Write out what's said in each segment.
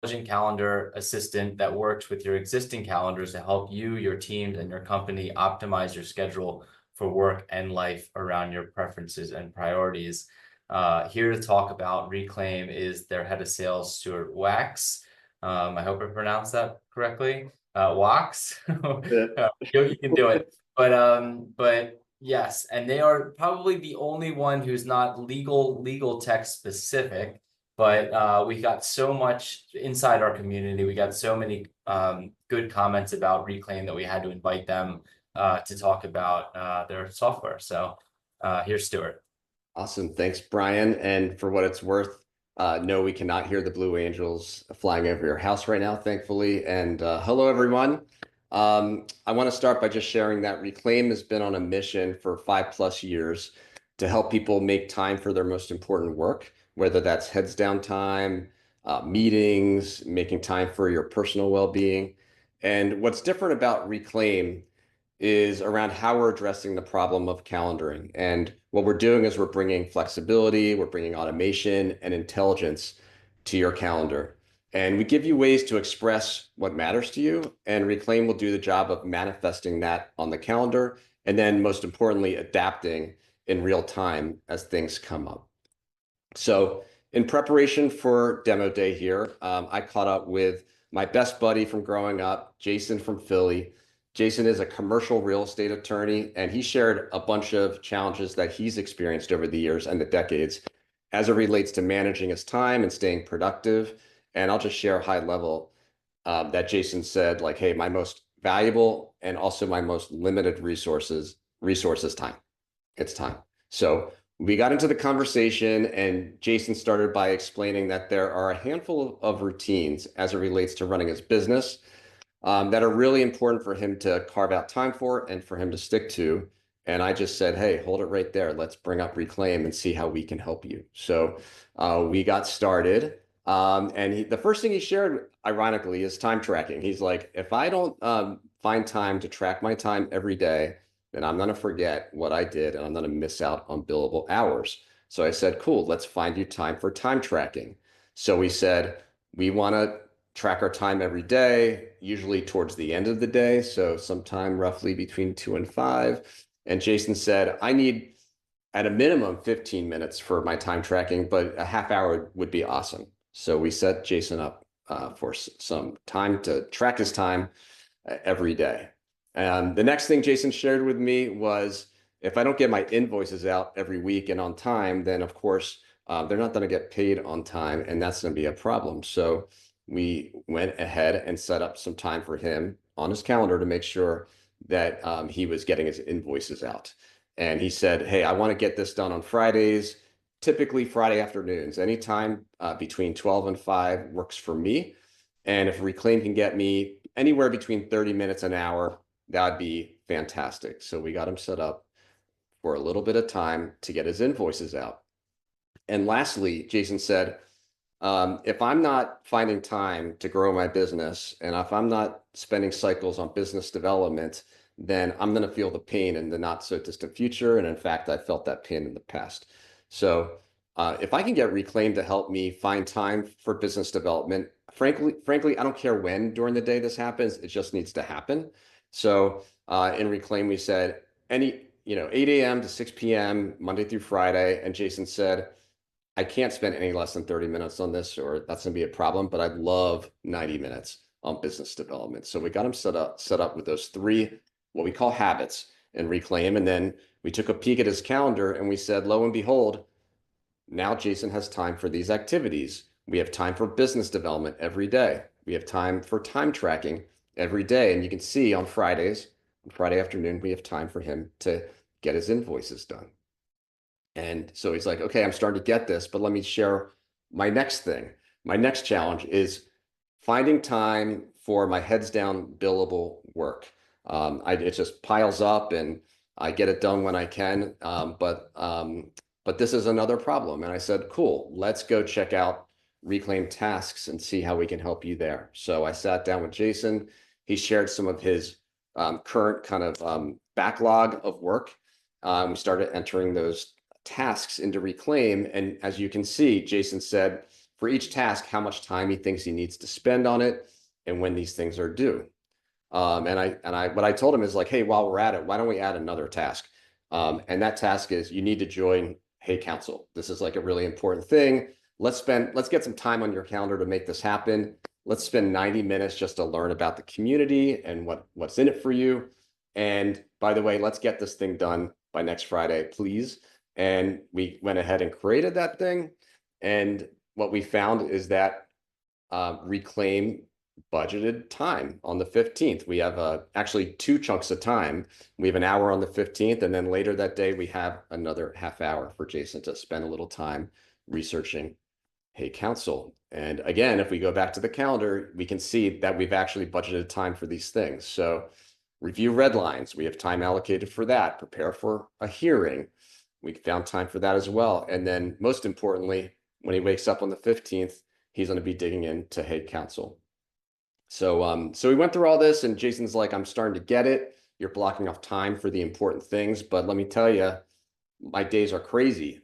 intelligent calendar assistant that works with your existing calendars to help you, your teams, and your company optimize your schedule for work and life around your preferences and priorities. Here to talk about Reclaim is their head of sales, Stuart Wax. I hope I pronounced that correctly. Wax. You can do it. But yes, and they are probably the only one who's not legal tech specific. But we got so much inside our community. We got so many good comments about Reclaim that we had to invite them to talk about their software. So here's Stuart. Awesome. Thanks, Brian. And for what it's worth, no, we cannot hear the Blue Angels flying over your house right now, thankfully. And hello, everyone. I want to start by just sharing that Reclaim has been on a mission for 5+ years to help people make time for their most important work, whether that's heads down time, meetings, making time for your personal well-being. And what's different about Reclaim is around how we're addressing the problem of calendaring. And what we're doing is we're bringing flexibility, we're bringing automation and intelligence to your calendar. And we give you ways to express what matters to you, and Reclaim will do the job of manifesting that on the calendar, and then most importantly, adapting in real time as things come up. So in preparation for demo day here, I caught up with my best buddy from growing up, Jason from Philly. Jason is a commercial real estate attorney, and he shared a bunch of challenges that he's experienced over the years and the decades as it relates to managing his time and staying productive. And I'll just share high level that Jason said, like, hey, my most valuable and also my most limited resource is time. It's time. So we got into the conversation, and Jason started by explaining that there are a handful of routines as it relates to running his business that are really important for him to carve out time for and for him to stick to. And I just said, hey, hold it right there. Let's bring up Reclaim and see how we can help you. So we got started. And the first thing he shared, ironically, is time tracking. He's like, if I don't find time to track my time every day, then I'm going to forget what I did and I'm going to miss out on billable hours. So I said, cool, let's find you time for time tracking. So we said, we want to track our time every day, usually towards the end of the day. So sometime roughly between 2 and 5. And Jason said, I need at a minimum 15 minutes for my time tracking, but a half hour would be awesome. So we set Jason up for some time to track his time every day. And the next thing Jason shared with me was, if I don't get my invoices out every week and on time, then of course, they're not going to get paid on time, and that's going to be a problem. So we went ahead and set up some time for him on his calendar to make sure that he was getting his invoices out. And he said, hey, I want to get this done on Fridays, typically Friday afternoons. Anytime between 12 and 5 works for me. And if Reclaim can get me anywhere between 30 minutes an hour, that'd be fantastic. So we got him set up for a little bit of time to get his invoices out. And lastly, Jason said, if I'm not finding time to grow my business, and if I'm not spending cycles on business development, then I'm going to feel the pain in the not so distant future. And in fact, I felt that pain in the past. So if I can get Reclaim to help me find time for business development, frankly, I don't care when during the day this happens. It just needs to happen. So in Reclaim, we said 8 a.m. to 6 p.m. Monday through Friday. And Jason said, I can't spend any less than 30 minutes on this, or that's going to be a problem, but I'd love 90 minutes on business development. So we got him set up with those 3, what we call habits in Reclaim. And then we took a peek at his calendar and we said, lo and behold, now Jason has time for these activities. We have time for business development every day. We have time for time tracking every day. And you can see on Fridays, on Friday afternoon, we have time for him to get his invoices done. And so he's like, okay, I'm starting to get this, but let me share my next thing. My next challenge is finding time for my heads down billable work. It just piles up and I get it done when I can. But this is another problem. And I said, cool, let's go check out Reclaim Tasks and see how we can help you there. So I sat down with Jason. He shared some of his current kind of backlog of work. We started entering those tasks into Reclaim. And as you can see, Jason said, for each task how much time he thinks he needs to spend on it and when these things are due. What I told him is like, hey, while we're at it, why don't we add another task? And that task is you need to join HeyCounsel. This is like a really important thing. Let's get some time on your calendar to make this happen. Let's spend 90 minutes just to learn about the community and what's in it for you. And by the way, let's get this thing done by next Friday, please. And we went ahead and created that thing. And what we found is that Reclaim budgeted time on the 15th. We have actually 2 chunks of time. We have an hour on the 15th, and then later that day, we have another half hour for Jason to spend a little time researching HeyCounsel. And again, if we go back to the calendar, we can see that we've actually budgeted time for these things. So review red lines, we have time allocated for that. Prepare for a hearing, we found time for that as well. And then most importantly, when he wakes up on the 15th, he's going to be digging into HeyCounsel. So we went through all this, and Jason's like, I'm starting to get it. You're blocking off time for the important things, but let me tell you, my days are crazy.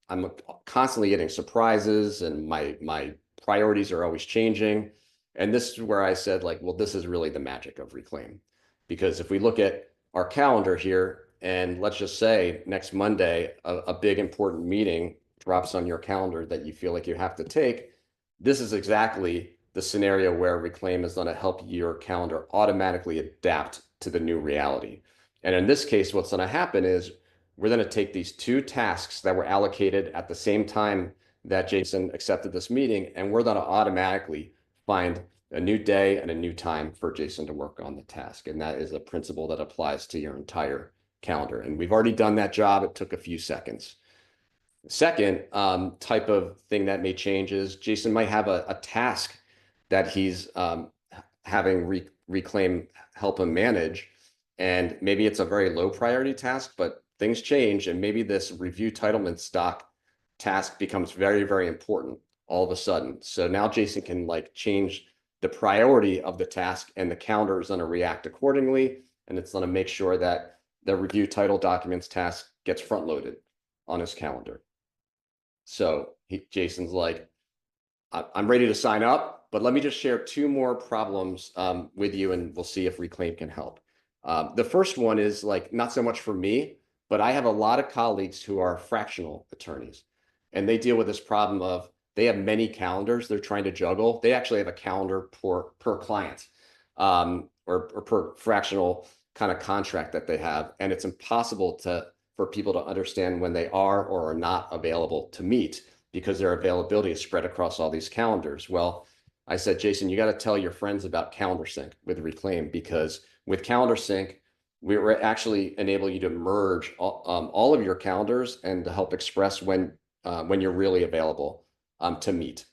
I'm constantly getting surprises, and my priorities are always changing. And this is where I said, like, well, this is really the magic of Reclaim, because if we look at our calendar here, and let's just say next Monday, a big important meeting drops on your calendar that you feel like you have to take, this is exactly the scenario where Reclaim is going to help your calendar automatically adapt to the new reality. And in this case, what's going to happen is we're going to take these 2 tasks that were allocated at the same time that Jason accepted this meeting, and we're going to automatically find a new day and a new time for Jason to work on the task. And that is a principle that applies to your entire calendar. And we've already done that job. It took a few seconds. Second type of thing that may change is Jason might have a task that he's having Reclaim help him manage. And maybe it's a very low priority task, but things change. And maybe this review titlement stock task becomes very, very important all of a sudden. So now Jason can like change the priority of the task, and the calendar is going to react accordingly. And it's going to make sure that the review title documents task gets front loaded on his calendar. So Jason's like, I'm ready to sign up, but let me just share 2 more problems with you, and we'll see if Reclaim can help. The first one is like not so much for me, but I have a lot of colleagues who are fractional attorneys, and they deal with this problem of they have many calendars they're trying to juggle. They actually have a calendar per client or per fractional kind of contract that they have, and it's impossible for people to understand when they are or are not available to meet because their availability is spread across all these calendars. Well, I said, Jason, you got to tell your friends about Calendar Sync with Reclaim, because with Calendar Sync, we will actually enable you to merge all of your calendars and to help express when you're really available to meet.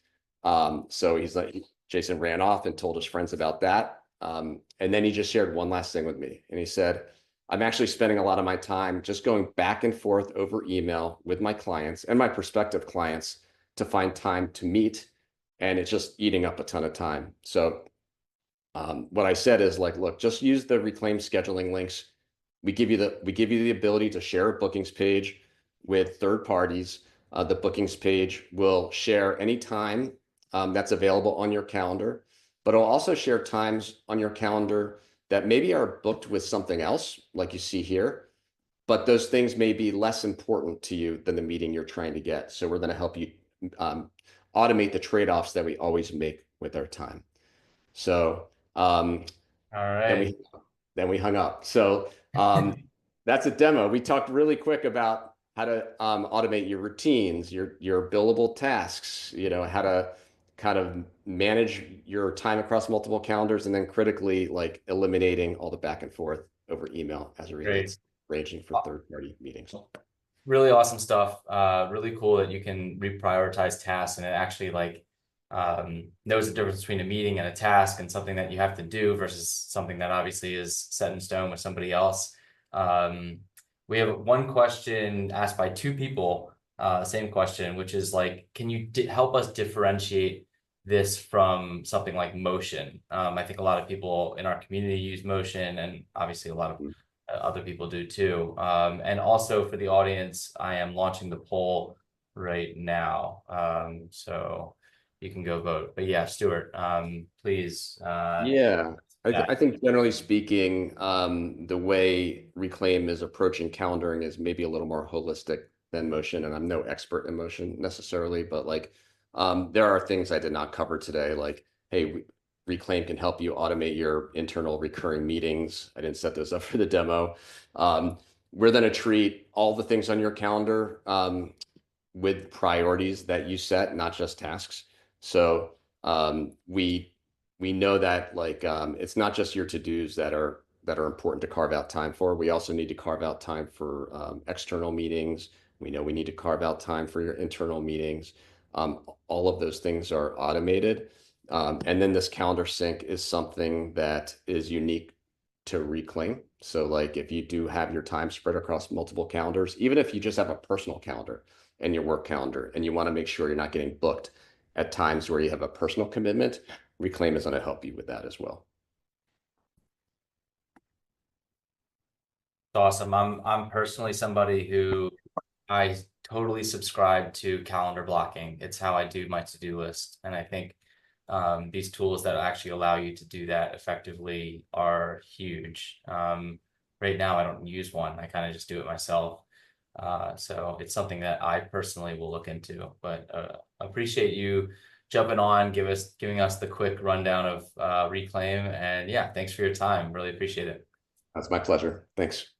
So he's like, Jason ran off and told his friends about that. And then he just shared one last thing with me. And he said, I'm actually spending a lot of my time just going back and forth over email with my clients and my prospective clients to find time to meet. And it's just eating up a ton of time. So what I said is like, look, just use the Reclaim scheduling links. We give you the ability to share a bookings page with third parties. The bookings page will share any time that's available on your calendar, but it'll also share times on your calendar that maybe are booked with something else, like you see here, but those things may be less important to you than the meeting you're trying to get. So we're going to help you automate the trade-offs that we always make with our time. So All right. then we hung up. So that's a demo. We talked really quick about how to automate your routines, your billable tasks, how to kind of manage your time across multiple calendars, and then critically like eliminating all the back and forth over email as it relates, ranging for third-party meetings. Really awesome stuff. Really cool that you can reprioritize tasks, and it actually like knows the difference between a meeting and a task and something that you have to do versus something that obviously is set in stone with somebody else. We have one question asked by 2 people, same question, which is like, can you help us differentiate this from something like Motion? I think a lot of people in our community use Motion, and obviously a lot of other people do too. And also for the audience, I am launching the poll right now. So you can go vote. But yeah, Stuart, please. Yeah, Yeah. I think generally speaking, the way Reclaim is approaching calendaring is maybe a little more holistic than Motion, and I'm no expert in Motion necessarily, but like there are things I did not cover today, like hey, Reclaim can help you automate your internal recurring meetings. I didn't set those up for the demo. We're going to treat all the things on your calendar with priorities that you set, not just tasks. So we know that like it's not just your to-dos that are important to carve out time for. We also need to carve out time for external meetings. We know we need to carve out time for your internal meetings. All of those things are automated. And then this calendar sync is something that is unique to Reclaim. So like if you do have your time spread across multiple calendars, even if you just have a personal calendar and your work calendar and you want to make sure you're not getting booked at times where you have a personal commitment, Reclaim is going to help you with that as well. Awesome. I'm personally somebody who I totally subscribe to calendar blocking. It's how I do my to-do list. And I think these tools that actually allow you to do that effectively are huge. Right now, I don't use one. I kind of just do it myself. So it's something that I personally will look into. But appreciate you jumping on, giving us the quick rundown of Reclaim. And yeah, thanks for your time. Really appreciate it. That's my pleasure. Thanks.